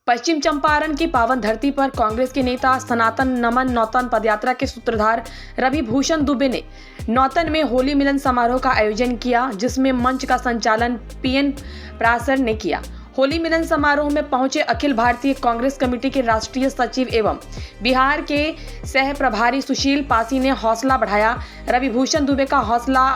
पश्चिम चंपारण की पावन धरती पर कांग्रेस के नेता सनातन नमन नौतन पदयात्रा के सूत्रधार रवि भूषण दुबे ने नौतन में होली मिलन समारोह का आयोजन किया, जिसमें मंच का संचालन पीएन प्रासर ने किया। होली मिलन समारोह में पहुंचे अखिल भारतीय कांग्रेस कमेटी के राष्ट्रीय सचिव एवं बिहार के सह प्रभारी सुशील पासी ने हौसला बढ़ाया। रवि भूषण दुबे का हौसला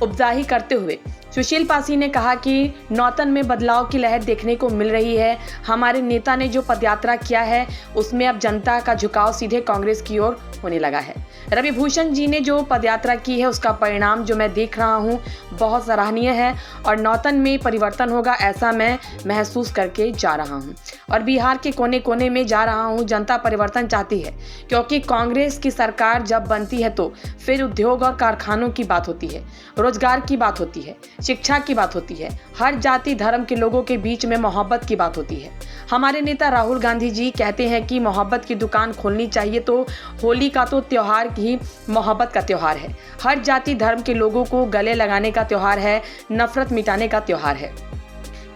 अफजाई करते हुए सुशील पासी ने कहा कि नौतन में बदलाव की लहर देखने को मिल रही है। हमारे नेता ने जो पदयात्रा किया है उसमें अब जनता का झुकाव सीधे कांग्रेस की ओर होने लगा है। रवि भूषण जी ने जो पदयात्रा की है उसका परिणाम जो मैं देख रहा हूं बहुत सराहनीय है और नौतन में परिवर्तन होगा ऐसा मैं महसूस करके जा रहा हूं और बिहार के कोने कोने में जा रहा हूं। जनता परिवर्तन चाहती है क्योंकि कांग्रेस की सरकार जब बनती है तो फिर उद्योग और कारखानों की बात होती है, रोजगार की बात होती है, शिक्षा की बात होती है, हर जाति धर्म के लोगों के बीच में मोहब्बत की बात होती है। हमारे नेता राहुल गांधी जी कहते हैं कि मोहब्बत की दुकान खोलनी चाहिए, तो होली का तो त्योहार ही मोहब्बत का त्योहार है। हर जाति धर्म के लोगों को गले लगाने का त्योहार है, नफरत मिटाने का त्योहार है।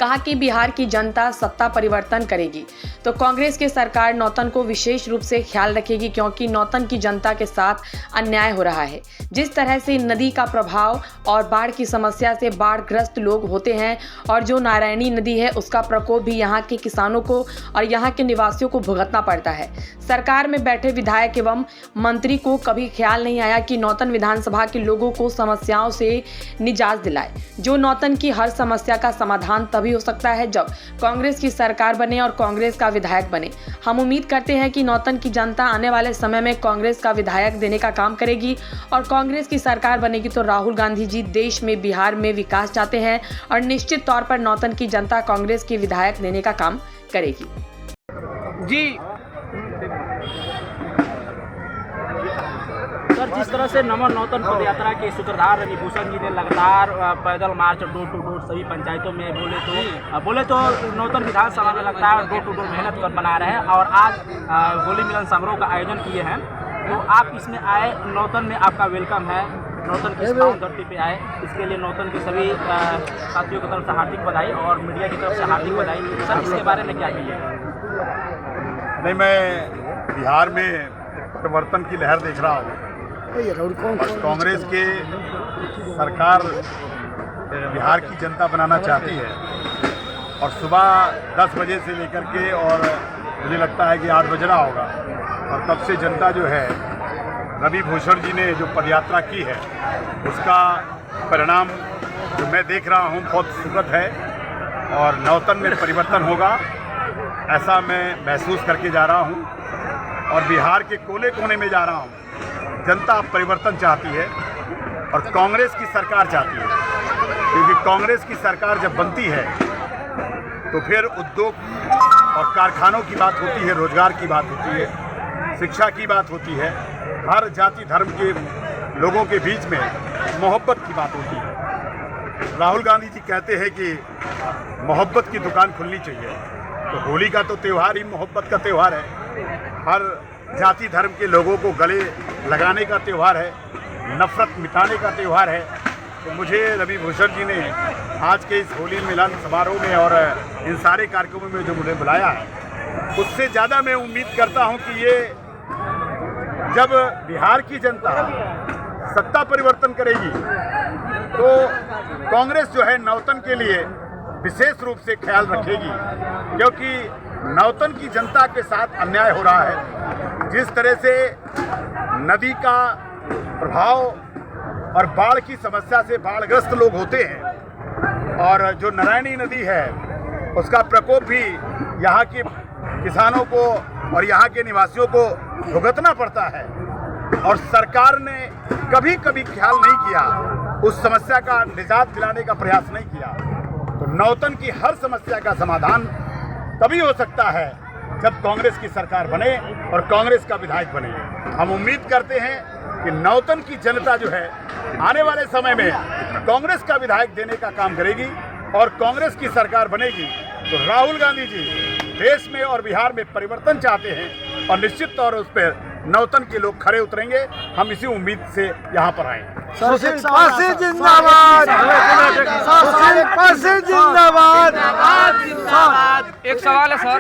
कहा कि बिहार की जनता सत्ता परिवर्तन करेगी तो कांग्रेस की सरकार नौतन को विशेष रूप से ख्याल रखेगी, क्योंकि नौतन की जनता के साथ अन्याय हो रहा है। जिस तरह से नदी का प्रभाव और बाढ़ की समस्या से बाढ़ग्रस्त लोग होते हैं और जो नारायणी नदी है उसका प्रकोप भी यहाँ के किसानों को और यहाँ के निवासियों को भुगतना पड़ता है। सरकार में बैठे विधायक एवं मंत्री को कभी ख्याल नहीं आया कि नौतन विधानसभा के लोगों को समस्याओं से निजात दिलाए। जो नौतन की हर समस्या का समाधान तभी हो सकता है जब कांग्रेस की सरकार बने और कांग्रेस का विधायक बने। हम उम्मीद करते हैं कि नौतन की जनता आने वाले समय में कांग्रेस का विधायक देने का काम करेगी और कांग्रेस की सरकार बनेगी तो राहुल गांधी जी देश में बिहार में विकास चाहते हैं और निश्चित तौर पर नौतन की जनता कांग्रेस की विधायक देने का काम करेगी। जी सर, जिस तरह से नमन नौतन पदयात्रा के सूत्रधार रवि भूषण जी ने लगातार पैदल मार्च डोर टू डोर सभी पंचायतों में बोले तो नौतन विधानसभा में लगातार डोर टू डोर मेहनत कर बना रहे हैं और आज होली मिलन समारोह का आयोजन किए हैं, तो आप इसमें आए, नौतन में आपका वेलकम है। नौतन की पावन धरती पे आए, इसके लिए नौतन के सभी साथियों की तरफ से हार्दिक बधाई और मीडिया की तरफ से हार्दिक बधाई। सर, इसके बारे में क्या कहिए? नहीं, मैं बिहार में परिवर्तन की लहर देख रहा हूँ और कांग्रेस के सरकार बिहार की जनता बनाना चाहती है और सुबह 10 बजे से लेकर के और मुझे लगता है कि 8 बज रहा होगा और तब से जनता जो है रवि भूषण जी ने जो पदयात्रा की है उसका परिणाम जो मैं देख रहा हूँ बहुत सुखद है और नौतन में परिवर्तन होगा ऐसा मैं महसूस करके जा रहा हूँ और बिहार के कोने कोने में जा रहा हूँ। जनता परिवर्तन चाहती है और कांग्रेस की सरकार चाहती है, क्योंकि कांग्रेस की सरकार जब बनती है तो फिर उद्योग और कारखानों की बात होती है, रोजगार की बात होती है, शिक्षा की बात होती है, हर जाति धर्म के लोगों के बीच में मोहब्बत की बात होती है। राहुल गांधी जी कहते हैं कि मोहब्बत की दुकान खुलनी चाहिए, तो होली का तो त्यौहार ही मोहब्बत का त्यौहार है, हर जाति धर्म के लोगों को गले लगाने का त्यौहार है, नफरत मिटाने का त्यौहार है। तो मुझे रवि भूषण जी ने आज के इस होली मिलन समारोह में और इन सारे कार्यक्रमों में जो मुझे बुलाया है उससे ज़्यादा मैं उम्मीद करता हूं कि ये जब बिहार की जनता सत्ता परिवर्तन करेगी तो कांग्रेस जो है नौतन के लिए विशेष रूप से ख्याल रखेगी, क्योंकि नौतन की जनता के साथ अन्याय हो रहा है। जिस तरह से नदी का प्रभाव और बाढ़ की समस्या से बाढ़ग्रस्त लोग होते हैं और जो नारायणी नदी है उसका प्रकोप भी यहाँ के किसानों को और यहाँ के निवासियों को भुगतना पड़ता है और सरकार ने कभी कभी ख्याल नहीं किया, उस समस्या का निजात दिलाने का प्रयास नहीं किया। तो नौतन की हर समस्या का समाधान तभी हो सकता है जब कांग्रेस की सरकार बने और कांग्रेस का विधायक बने। हम उम्मीद करते हैं कि नौतन की जनता जो है आने वाले समय में कांग्रेस का विधायक देने का काम करेगी और कांग्रेस की सरकार बनेगी तो राहुल गांधी जी देश में और बिहार में परिवर्तन चाहते हैं और निश्चित तौर उस पर नौतन के लोग खड़े उतरेंगे। हम इसी उम्मीद से यहाँ पर आए। सुशील पासी जिंदाबाद, सुशील पासी जिंदाबाद। एक सवाल है सर,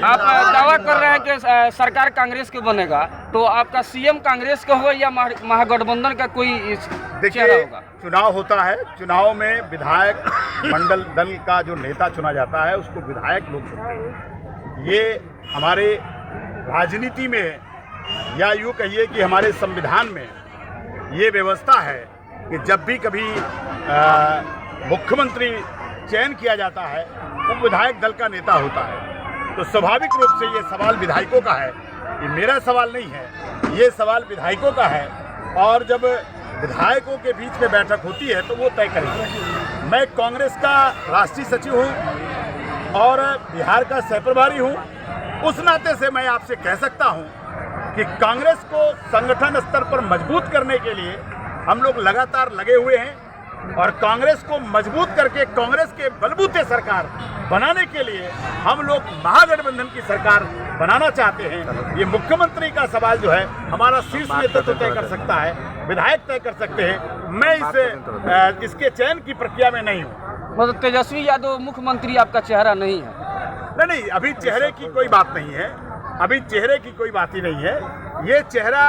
आप दावा कर रहे हैं कि सरकार कांग्रेस की बनेगा, तो आपका सीएम कांग्रेस का होगा या महागठबंधन का कोई चेहरा देखिए, होगा? चुनाव होता है, चुनाव में विधायक मंडल दल का जो नेता चुना जाता है उसको विधायक लोग चुनते हैं। ये हमारे राजनीति में या यूँ कहिए कि हमारे संविधान में ये व्यवस्था है कि जब भी कभी मुख्यमंत्री चयन किया जाता है वो विधायक दल का नेता होता है। तो स्वाभाविक रूप से ये सवाल विधायकों का है, ये मेरा सवाल नहीं है, ये सवाल विधायकों का है। और जब विधायकों के बीच में बैठक होती है तो वो तय करेंगे। मैं कांग्रेस का राष्ट्रीय सचिव हूँ और बिहार का सहप्रभारी हूँ। उस नाते से मैं आपसे कह सकता हूँ कि कांग्रेस को संगठन स्तर पर मजबूत करने के लिए हम लोग लगातार लगे हुए हैं और कांग्रेस को मजबूत करके कांग्रेस के बलबूते सरकार बनाने के लिए हम लोग महागठबंधन की सरकार बनाना चाहते हैं। ये मुख्यमंत्री का सवाल जो है हमारा शीर्ष नेतृत्व तय कर सकता है, विधायक तय कर सकते हैं। मैं इसके चयन की प्रक्रिया में नहीं हूँ। मतलब तेजस्वी यादव मुख्यमंत्री आपका चेहरा नहीं है? नहीं, अभी चेहरे की कोई बात नहीं है, अभी चेहरे की कोई बात ही नहीं है। ये चेहरा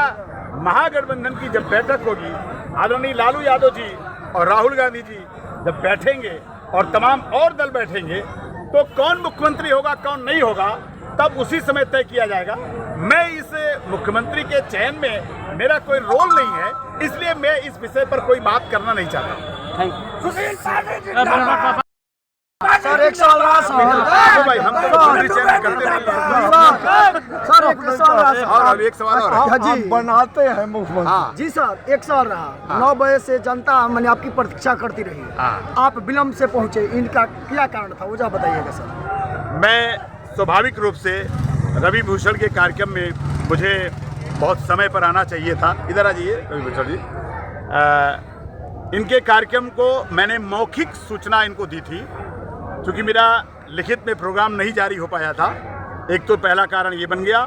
महागठबंधन की जब बैठक होगी, आदरणीय लालू यादव जी और राहुल गांधी जी जब बैठेंगे और तमाम और दल बैठेंगे तो कौन मुख्यमंत्री होगा कौन नहीं होगा तब उसी समय तय किया जाएगा। मैं इस मुख्यमंत्री के चयन में मेरा कोई रोल नहीं है, इसलिए मैं इस विषय पर कोई बात करना नहीं चाहता। थैंक यू सर एक सवाल रहा सर, भाई हम तो मुख्यमंत्री चयन करते नहीं। सर एक सवाल रहा और अब एक सवाल और है। जी बनाते हैं मुख्यमंत्री। हाँ। जी सर एक सवाल रहा, 9 बजे से जनता मैंने आपकी प्रतीक्षा करती रही, आप विलम्ब से पहुंचे, इनका क्या कारण था वो जरा बताइएगा सर। मैं स्वाभाविक रूप से रवि भूषण के कार्यक्रम में मुझे बहुत समय पर आना चाहिए था। इधर आ जाइए रवि भूषण जी। इनके कार्यक्रम को मैंने मौखिक सूचना इनको दी थी क्योंकि मेरा लिखित में प्रोग्राम नहीं जारी हो पाया था। एक तो पहला कारण ये बन गया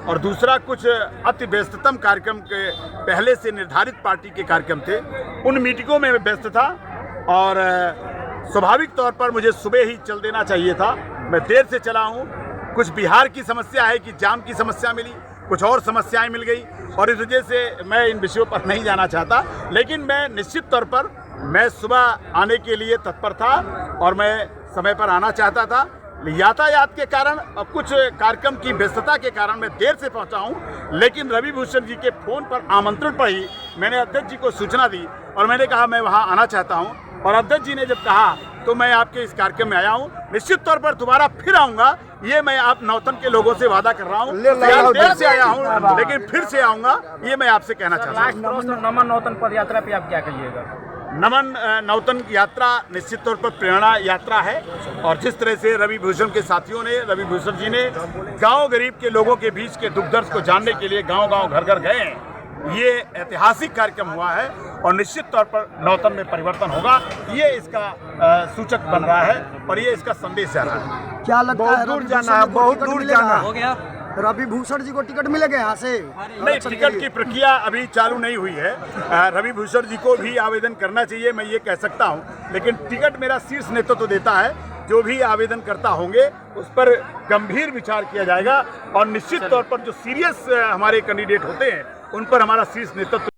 और दूसरा कुछ अति व्यस्ततम कार्यक्रम के पहले से निर्धारित पार्टी के कार्यक्रम थे, उन मीटिंगों में व्यस्त था और स्वाभाविक तौर पर मुझे सुबह ही चल देना चाहिए था। मैं देर से चला हूँ। कुछ बिहार की समस्या है कि जाम की समस्या मिली, कुछ और समस्याएं मिल गई और इस वजह से मैं इन विषयों पर नहीं जाना चाहता। लेकिन मैं निश्चित तौर पर मैं सुबह आने के लिए तत्पर था और मैं समय पर आना चाहता था। यातायात के कारण और कुछ कार्यक्रम की व्यस्तता के कारण मैं देर से पहुंचा हूं। लेकिन रवि भूषण जी के फोन पर आमंत्रण पर ही मैंने अध्यक्ष जी को सूचना दी और मैंने कहा मैं वहां आना चाहता हूं और अध्यक्ष जी ने जब कहा तो मैं आपके इस कार्यक्रम में आया हूं। निश्चित तौर पर दोबारा फिर आऊंगा, ये मैं आप नौतन के लोगों से वादा कर रहा हूँ। देर से आया हूँ लेकिन फिर से आऊंगा, ये मैं आपसे कहना चाहता हूँ। नमन नौतन पद यात्रा पे आप क्या कहिएगा? नमन नौतन यात्रा निश्चित तौर पर प्रेरणा यात्रा है और जिस तरह से रवि भूषण के साथियों ने, रवि भूषण जी ने गांव गरीब के लोगों के बीच के दुख दर्द को जानने के लिए गांव-गांव घर-घर गए हैं। ये ऐतिहासिक कार्यक्रम हुआ है और निश्चित तौर पर नौतन में परिवर्तन होगा, ये इसका सूचक बन रहा है और ये इसका संदेश जा रहा है। क्या लगता है बहुत दूर जाना है, बहुत दूर जाना हो गया। रवि भूषण जी को टिकट मिलेगा यहाँ से? नहीं, टिकट की प्रक्रिया अभी चालू नहीं हुई है। रवि भूषण जी को भी आवेदन करना चाहिए, मैं ये कह सकता हूँ, लेकिन टिकट मेरा शीर्ष नेतृत्व देता है। जो भी आवेदन करता होंगे उस पर गंभीर विचार किया जाएगा और निश्चित तौर पर जो सीरियस हमारे कैंडिडेट होते हैं उन पर हमारा शीर्ष नेतृत्व